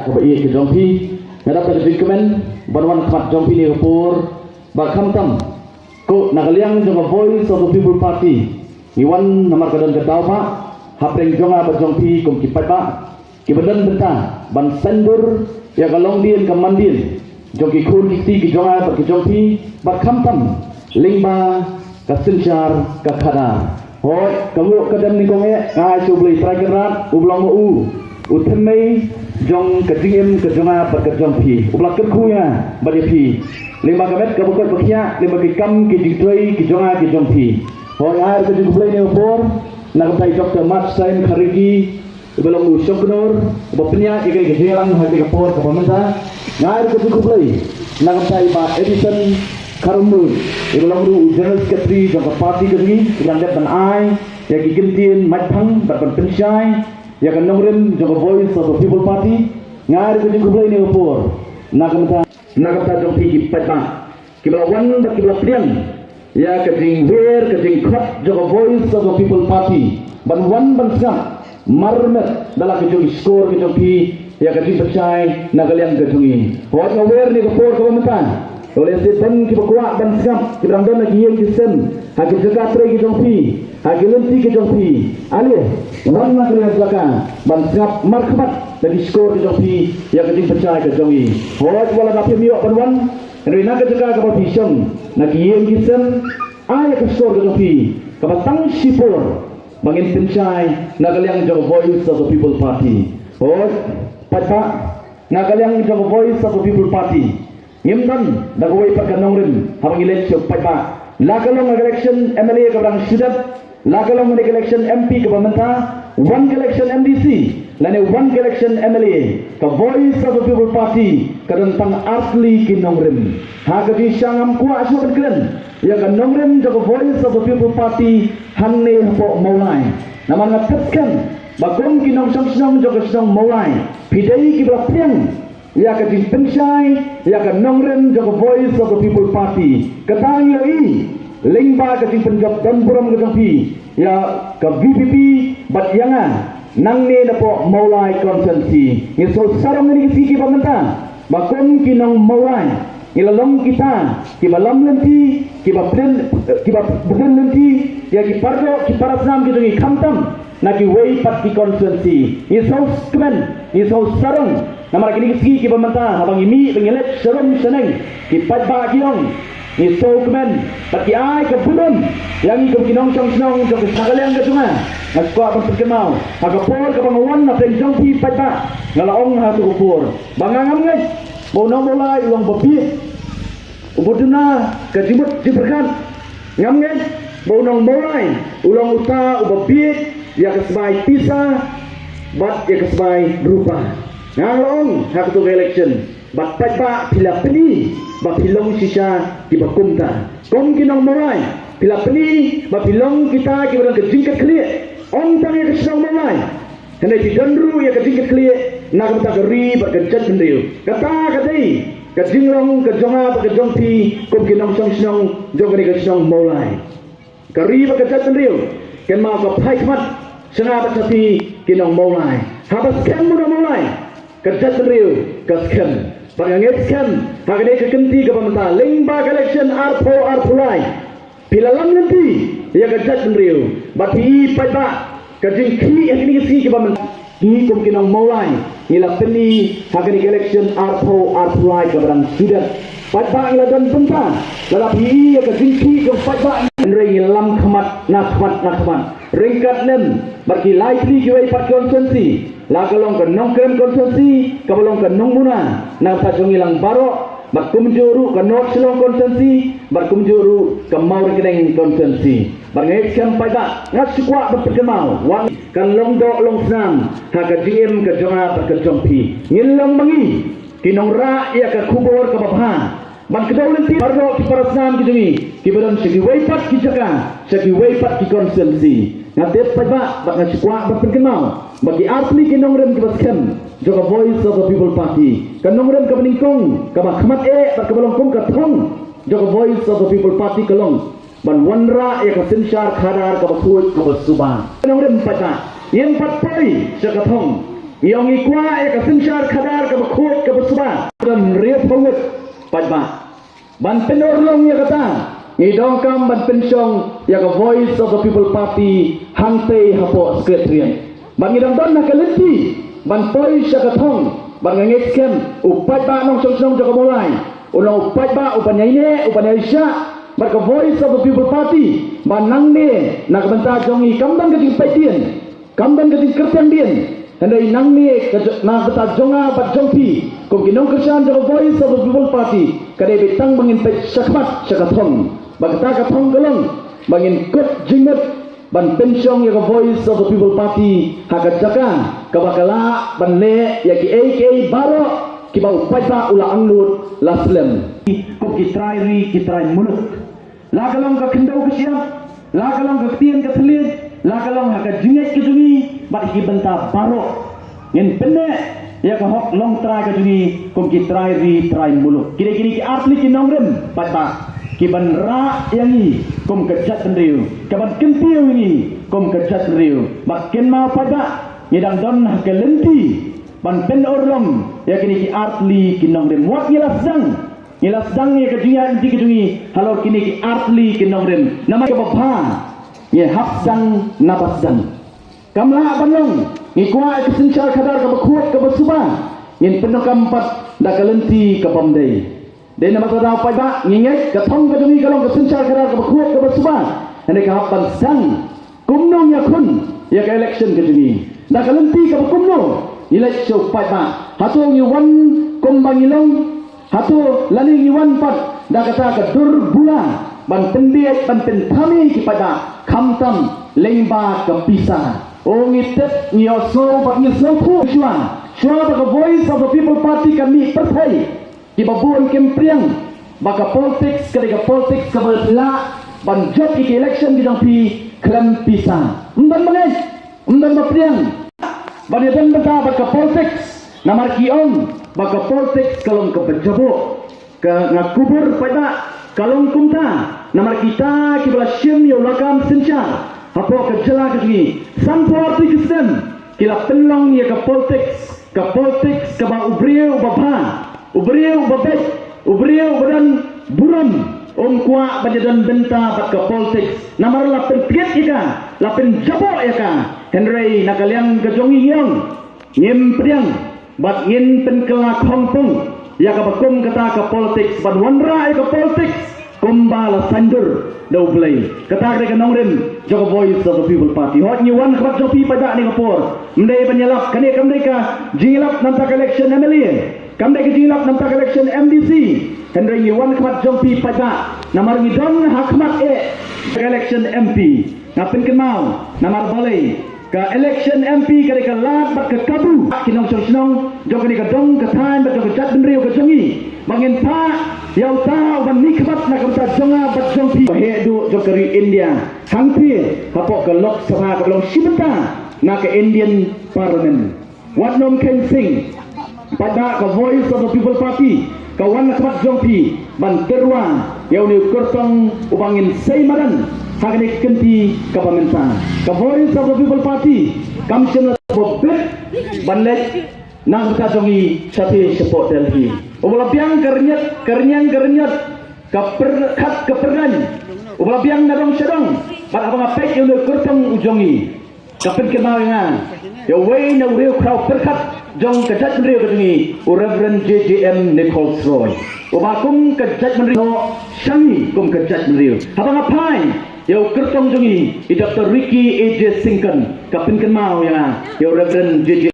Kebaik ke jompi, ngadap ke dokumen, banwan kemat jompi ni kapur, bakam tam, ko nakaliang jompa Voice of the People Party, iwan namar kadan ketau pak, hapreng jonga berjompi kum kipat pak, kibadan benta, ban sendur, ya kalong dien kamandien, jomki kun kiti ki jonga berkejompi, bakam tam, lingba, kasencar, kakada, hoi, kamu kadan ni konge, ngai cublai terakerat, ublong u. Utemai jong kejingim kejonga berkejompi ublak kerkunya baripi lima kamet kabukot bakia lima kikam kijitui kejonga kejompi hoi air kejumplai ni upor nakamtai Dr. Mat Sain Kharigi belum usok nur bapenya ikai kejelang hati kapor kapamenta air kejumplai nakamtai Pak Edison Karumun belum ru General Secretary jong parti kejungi berandap dan ai ya kikintin matpang berpan pensyai ya kan nongren joko Voice of the People Party ngari ko jiko play ni upor nakamta jompi ki patma kiblawan ba kiblapdian ya kajing wer kajing khot joko Voice of the People Party ban wan ban sa marmet dala kajing score ki jompi ya kajing percay nagalian kajungi hot wer ni upor ko mata oleh setan ki bakwa ban sam ki brandon lagi yang kisen haki jaga tre ki jompi haki lenti ki jompi alih wan nak lihat belakang ban sam markhamat dari skor ki jompi ya kajing percaya ke jongi hot wala dapat miok ban wan dari nak jaga ka pisang nak yang kisen ay ka skor ki jompi ka batang sipur bangin percaya nagaliang joko Voice of the People Party hot patpa nagaliang joko Voice of the People Party Ngimtan dagawai pagkanongrin habang election pagba lakalong election MLA kabrang sidat lakalong election MP kabamenta one election MDC lane one election MLA ka Voice of the People Party kadantang artli kinongrin hagati sangam kuwa asu kren ya kanongrin ka Voice of the People Party hanne po maulai naman ngatetkan bagong kinong sang joko sang maulai pidai kibrapiang ya kajing pensyai ya kan nongren joko Voice of the People Party katang yoi lingba kajing penjab dan buram kejampi ya ke VPP bat yangan nangne dapo maulai konsensi ngisol sarang ini kisi pamenta bakon kinong maulai ilalong kita kibalam lenti kibabden lenti ya kipardo kiparasam gitu ni kamtam naki wei pat ki konsensi ngisol kemen ngisol sarang nama kini kisi ki pementa habang imi bengelet serem seneng ki patba giong ni so kemen pati ai ke budon yang i kinong song jok sagaliang ke sunga ngakwa ban perkemau aga por ke bangawan na penjong pi patba ngalaong ha tu por bangangam ngai bono mulai ulang babi ubuduna ke jibut diberkan ngam ngai bono mulai ulang uta ubabi ya kesbai pisah bat ya kesbai rupa ngalong hak tu election bat patba pila peni ba pilong sisa ki bakumta kom kinong morai pila peni ba pilong kita ki barang kejingkat klie on tang ya kesong morai hendak didandru ya kejingkat klie nak ta geri ba kejat bendeu kata kadai kejinglong kejonga ba kejongpi kom kinong song jong ni kesong morai geri ba kejat bendeu ken mau ka phai khmat sanga ba tapi kinong morai habas ken muda morai kerja serius kaskan pangangetkan hakne kekenti ke pementa lingba election arpulai pilalam nanti ya kerja serius bati paiba kajing ki yang ini si ke pementa ki kum kinong mulai ngila peni hakne election arpulai ke barang sudah paiba ngila dan penta lalapi ya kajing ki ke paiba rei lam khamat nakhamat ringkat nem bagi likely kiwai pat konsensi lakalong ke nongkrem konsensi kabalong ke nongmuna nang pasong ilang baro bakumjuru ke not silong konsensi bakumjuru ke mau rekening konsensi bangai sampai tak ngasukwa berperkemau wan kan long do long senam haka jim ke jonga berkejompi ngilong bangi kinong ra ya ke kubur ke babha ban kedau lenti bardo ki parasam ki jungi ki badan segi weipat ki jaka segi weipat ki konsensi ngatep paiba bak ngasukwa berperkemau bagi arti kinong rem kebaskan Joko Voice of the People Party kanong rem kebeningkong kabakmat berkebalongkong katong Joko Voice of the People Party kalong ban wanra ya kasensyar khadar kabakut kabasuba kanong rem pata yang patpai sekatong yang ikwa ya kasensyar khadar ba ban penorlong ya kata ngidongkam ban pensyong ya ka Voice of the People Party hangte hapo sekretariat ban ngidong don nak lenti ban poi sya ka thong ban ngeskem upat ba nong song jaka mulai ulang upat ba upanyai sya ban ka Voice of the People Party ban nang ne nak benta jongi kamdan ka ting petien kamdan ka ting kertian dien Handai nang ni na beta jonga bat jongpi kum kinong kerjaan jaka Voice of the People Party kadai betang bangin pet syakmat syakathong bagata kathong galong bangin kut jinget ban pensyong ya Voice of the People Party hakat jaka kabakala ban le ya ki AK baro ki bau paita ula anglut laslem kum kitrai mulut la galong ka kendau ke siap la galong ka tien ka telit la galong hakat jinget ke jungi bat ki benta baro ngin penne ya ka hok long try ka jungi kum ki try mulut kini ki artli ki nongrem pata ki ban ra yangi kum kejat riu ka ban kentiu ini kum kejat riu bak ken mau pada ngidang don hak lenti ban pen orlom ya kini ki artli ki nongrem wat ngilas dang ya ka jungi anti ki jungi halor kini ki artli ki nongrem nama ka bapha ye hapsang nabasang kamla banong ngikwa kesencar kadar ka bakhut ka basuba ngin penuh kampat da kalenti ka bomdei de nama ka daw pada nginget ka thong ka dumi kalong kesencar kadar ka bakhut ka basuba ane ka hapan sang kumnong ya kun ya ka election ka dumi da kalenti ka kumno election pada hatu ngi wan kumbangilong hatu lani ngi wan pat da kata ka dur bula ban pendiet ban pentami ki pada kamtam lengba ka pisa o ngitet nyoso bak nyoso pu shua bak Voice of the People Party kami perthai ki babon kempriang bak politics ka politics ka bala ban job ki election ki dang pi klam pisa umdan bapriang ban yadan bata bak politics namar ki on bak politics kalong ka bejabo ka ngakubur pada kalong kumta namar kita ki bala syem yo lakam sencha apo ka jela ka ni sampor ti kisem kila penlong ya ka politics ka ba ubriu babet ubriu badan buram kwa bajadan benta bat ka politics namar la penpiet ika la penjabo ya ka henry nakaliang ka jongi yong nyem priang bat ngin penkela kompong ya ka bakum kata ka politics ban wanra ka politics kumbala sandur dau play kata ka nongrem joko Voice of the People Party hot ni wan khat jopi pada ni kapor mendai penyalap kani kamdai ka jingilap nampak election MLA kamdai ka jingilap nampak election MDC hendai ni wan khat jopi pada namar ni don hakmat election MP ngapin kenal namar balai ka election MP ka lat bat ka kabu kinong sonong joko ni ka dong ka time bat ka jat benriu ka jongi bangin pa yau ta ban nikmat na kamta jonga bat jongpi hedu jokeri India hangpi kapok ke lok sabha ka long sibenta na ka Indian Parliament wat nom ken sing pada ka Voice of the People Party kawan nakmat jongpi ban terwa yau ni kurtong ubangin seimaran hakni kenti ka pamenta ka Voice of the People Party kamsyon bobet banlet nang ka jongi sapi support Delhi ubala biang kernyang kaperkat keperan ubala biang narong sedong pada apa ngapek yang kurtong ujongi kapin kenal nga ya way na real crowd perkat jong kejat menriu kedengi Reverend JJM Nichols Roy ubakum kejat menriu syangi kum kejat menriu apa ngapain ya kurtong jongi Dr. Ricky AJ Singkan kapin kenal ya Reverend JJM